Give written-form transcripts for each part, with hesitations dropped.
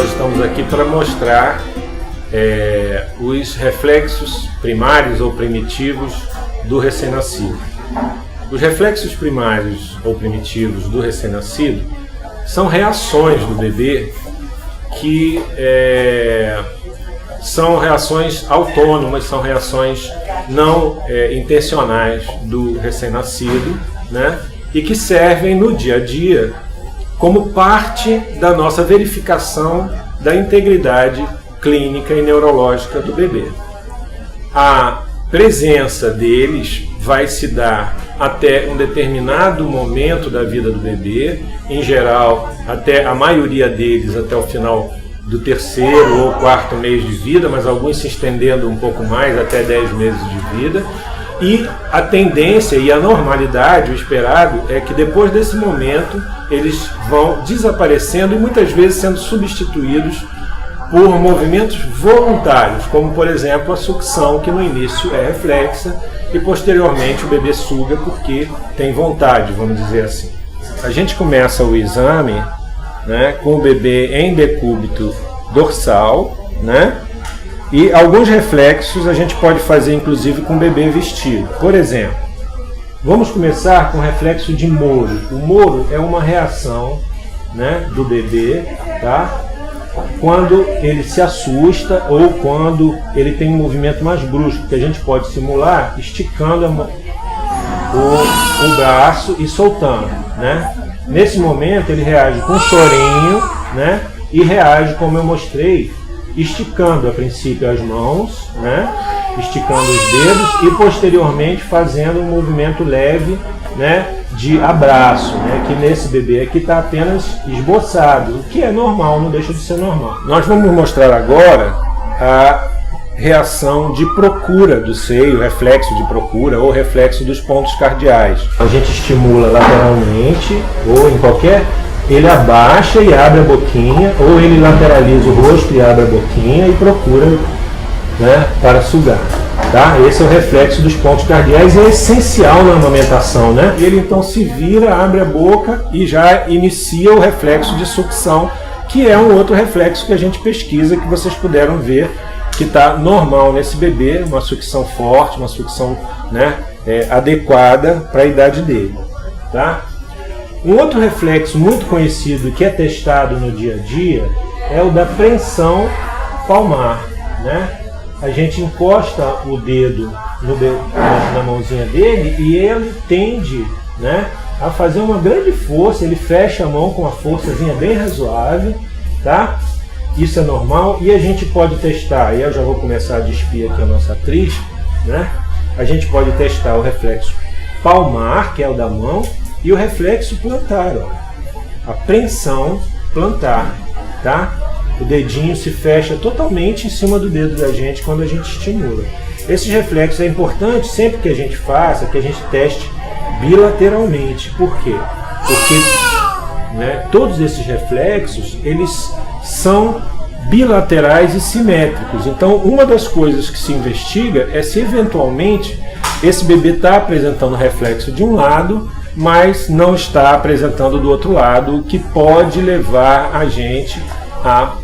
nós estamos aqui para mostrar os reflexos primários ou primitivos do recém-nascido. Os reflexos primários ou primitivos do recém-nascido são reações do bebê que são reações autônomas, são reações não intencionais do recém-nascido, né? E que servem no dia a dia como parte da nossa verificação da integridade clínica e neurológica do bebê. A presença deles vai se dar até um determinado momento da vida do bebê, em geral, até a maioria deles até o final do 3º ou 4º mês de vida, mas alguns se estendendo um pouco mais, até 10 meses de vida. E a tendência e a normalidade, o esperado, é que depois desse momento eles vão desaparecendo e muitas vezes sendo substituídos por movimentos voluntários, como por exemplo a sucção, que no início é reflexa e posteriormente o bebê suga porque tem vontade, vamos dizer assim. A gente começa o exame, né, com o bebê em decúbito dorsal, né? E alguns reflexos a gente pode fazer inclusive com o bebê vestido. Por exemplo, vamos começar com o reflexo de Moro. O Moro é uma reação, né, do bebê, tá? Quando ele se assusta ou quando ele tem um movimento mais brusco, que a gente pode simular esticando o braço e soltando, né? Nesse momento ele reage com chorinho, né? E reage como eu mostrei, esticando a princípio as mãos, né? Esticando os dedos e posteriormente fazendo um movimento leve, né, de abraço, né, que nesse bebê aqui está apenas esboçado, o que é normal, não deixa de ser normal. Nós vamos mostrar agora a reação de procura do seio, reflexo de procura ou reflexo dos pontos cardeais. A gente estimula lateralmente ou em qualquer... Ele abaixa e abre a boquinha, ou ele lateraliza o rosto e abre a boquinha e procura, né, para sugar. Tá? Esse é o reflexo dos pontos cardeais e é essencial na amamentação, né? Ele então se vira, abre a boca e já inicia o reflexo de sucção, que é um outro reflexo que a gente pesquisa, que vocês puderam ver que está normal nesse bebê, uma sucção forte, uma sucção, né, adequada para a idade dele. Tá? Um outro reflexo muito conhecido que é testado no dia a dia é o da preensão palmar, né? A gente encosta o dedo na mãozinha dele e ele tende, né, a fazer uma grande força, ele fecha a mão com uma forçazinha bem razoável, tá? Isso é normal e a gente pode testar, e eu já vou começar a despir aqui a nossa atriz, né? A gente pode testar o reflexo palmar, que é o da mão, e o reflexo plantar, ó, a preensão plantar, tá? O dedinho se fecha totalmente em cima do dedo da gente quando a gente estimula. Esses reflexos é importante sempre que a gente faça, que a gente teste bilateralmente. Por quê? Porque, né, todos esses reflexos, eles são bilaterais e simétricos. Então, uma das coisas que se investiga é se eventualmente esse bebê está apresentando reflexo de um lado, mas não está apresentando do outro lado, o que pode levar a gente a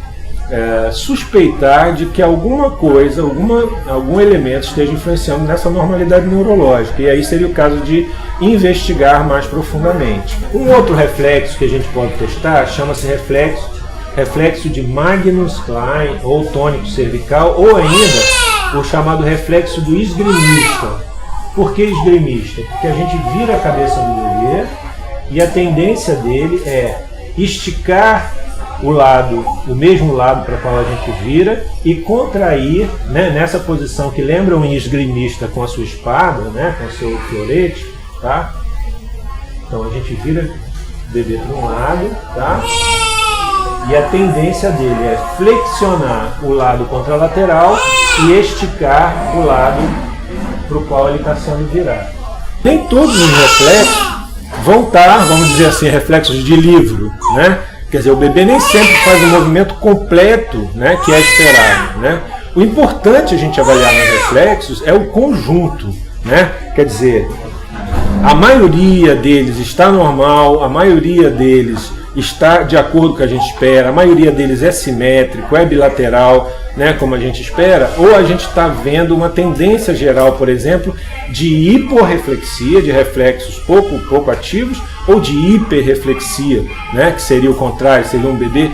suspeitar de que alguma coisa, algum elemento esteja influenciando nessa normalidade neurológica. E aí seria o caso de investigar mais profundamente. Um outro reflexo que a gente pode testar chama-se reflexo de Magnus-Klein ou tônico cervical, ou ainda o chamado reflexo do esgrimista. Por que esgrimista? Porque a gente vira a cabeça do bebê e a tendência dele é esticar o mesmo lado para o qual a gente vira e contrair, né, nessa posição que lembra um esgrimista com a sua espada, né, com o seu florete, tá? Então a gente vira o bebê para um lado, tá? E a tendência dele é flexionar o lado contralateral e esticar o lado para o qual ele está sendo virado. Nem todos os reflexos vão estar, vamos dizer assim, reflexos de livro, né? Quer dizer, o bebê nem sempre faz o movimento completo, né, que é esperado, né? O importante a gente avaliar nos reflexos é o conjunto, né? Quer dizer, A maioria deles está normal, a maioria deles está de acordo com o que a gente espera, a maioria deles é simétrico, é bilateral, né, como a gente espera, ou a gente está vendo uma tendência geral, por exemplo, de hiporreflexia, de reflexos pouco ativos, ou de hiperreflexia, né, que seria o contrário, seria um bebê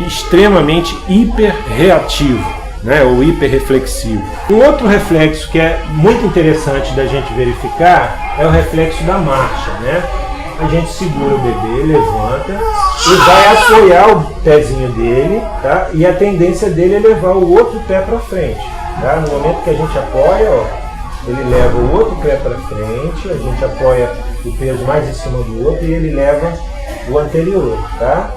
extremamente hiperreativo, né, ou hiperreflexivo. Um outro reflexo que é muito interessante da gente verificar é o reflexo da marcha, né? A gente segura o bebê, levanta e vai apoiar o pezinho dele, tá? E a tendência dele é levar o outro pé para frente, tá? No momento que a gente apoia, ó, ele leva o outro pé para frente, a gente apoia o peso mais em cima do outro e ele leva o anterior, tá?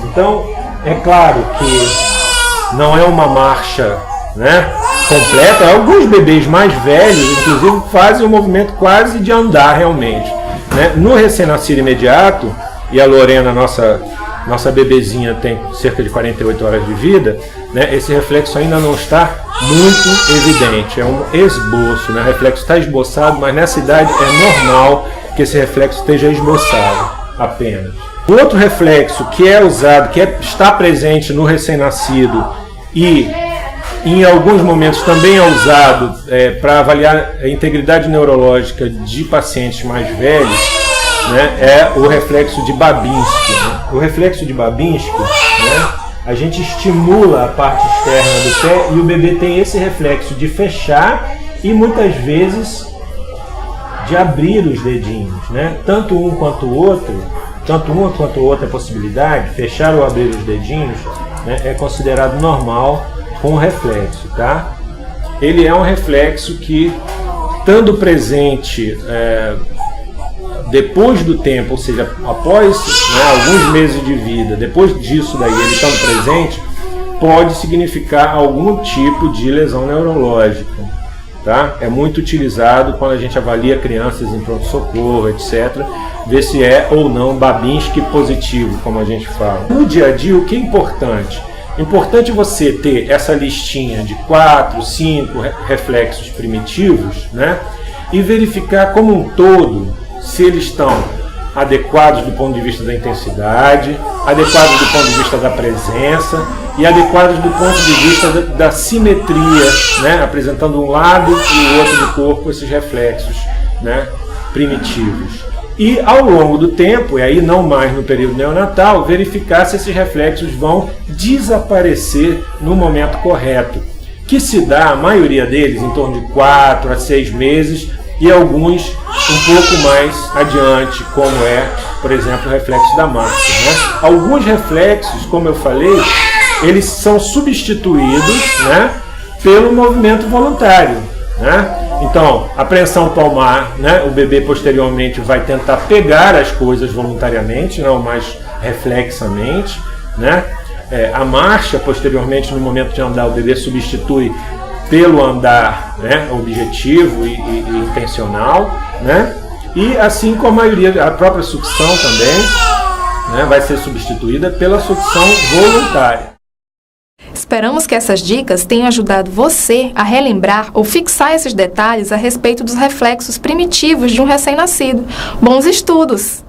Então, é claro que não é uma marcha, né, completa. Alguns bebês mais velhos, inclusive, fazem o movimento quase de andar realmente, né? No recém-nascido imediato, e a Lorena, nossa bebezinha, tem cerca de 48 horas de vida, né, esse reflexo ainda não está muito evidente, é um esboço, né? O reflexo está esboçado, mas nessa idade é normal que esse reflexo esteja esboçado apenas. O outro reflexo que é usado, está presente no recém-nascido e em alguns momentos também é usado para avaliar a integridade neurológica de pacientes mais velhos, né, é o reflexo de Babinski. Né? O reflexo de Babinski, né, a gente estimula a parte externa do pé e o bebê tem esse reflexo de fechar e muitas vezes de abrir os dedinhos, né? Tanto um quanto o outro, tanto uma quanto outra possibilidade, fechar ou abrir os dedinhos, né, é considerado normal com reflexo, tá? Ele é um reflexo que, estando presente depois do tempo, ou seja, após, né, alguns meses de vida, depois disso daí, ele estando presente, pode significar algum tipo de lesão neurológica. Tá? É muito utilizado quando a gente avalia crianças em pronto-socorro, etc. Ver se é ou não Babinski positivo, como a gente fala. No dia a dia, o que é importante? É importante você ter essa listinha de 4, 5 reflexos primitivos, né? E verificar como um todo se eles estão adequados do ponto de vista da intensidade, adequados do ponto de vista da presença e adequados do ponto de vista da simetria, né? Apresentando um lado e o outro do corpo esses reflexos, né, primitivos. E ao longo do tempo, e aí não mais no período neonatal, verificar se esses reflexos vão desaparecer no momento correto, que se dá, a maioria deles, em torno de 4 a 6 meses, e alguns um pouco mais adiante, como é, por exemplo, o reflexo da marcha, né? Alguns reflexos, como eu falei, eles são substituídos, né, pelo movimento voluntário, né? Então, a apreensão palmar, né, o bebê posteriormente vai tentar pegar as coisas voluntariamente, não mais reflexamente, né? A marcha, posteriormente, no momento de andar, o bebê substitui pelo andar, né, objetivo e intencional, né? E assim como a maioria, a própria sucção também, né, vai ser substituída pela sucção voluntária. Esperamos que essas dicas tenham ajudado você a relembrar ou fixar esses detalhes a respeito dos reflexos primitivos de um recém-nascido. Bons estudos!